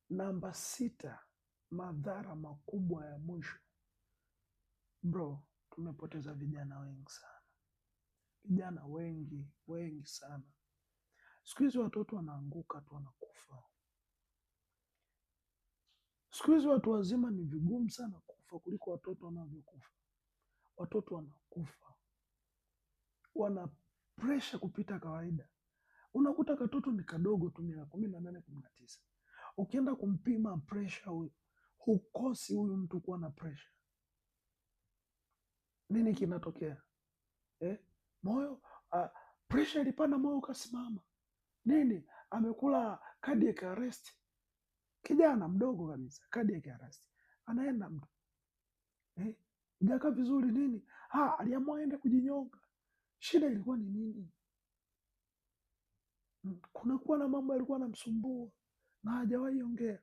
Namba 6, madhara makubwa ya mwisho. Bro, tumepoteza vijana wengi sana, vijana wengi sana. Siku hizi watoto wanaanguka tu wanakufa. Siku hizi watu wazima ni vigumu sana kufa kuliko watoto wanavyokufa. Watoto wanakufa, wana presha kupita kawaida. Unakuta katoto ni kadogo tu, miaka 18, 19. Ukienda kumpima presha, hukosi huyu mtu kuwa na presha. Nini kinatokea? Moyo, presha ilipanda, moyo ukasimama. Nini? Amekula cardiac arrest. Kijana mdogo kabisa, cardiac arrest. Anaenda mtu. Hujaka vizuri nini? Aliamua aende kujinyonga. Shida ilikuwa ni nini? Kunakuwa na mambo yalikuwa yanamsumbua na hajawahi ongea.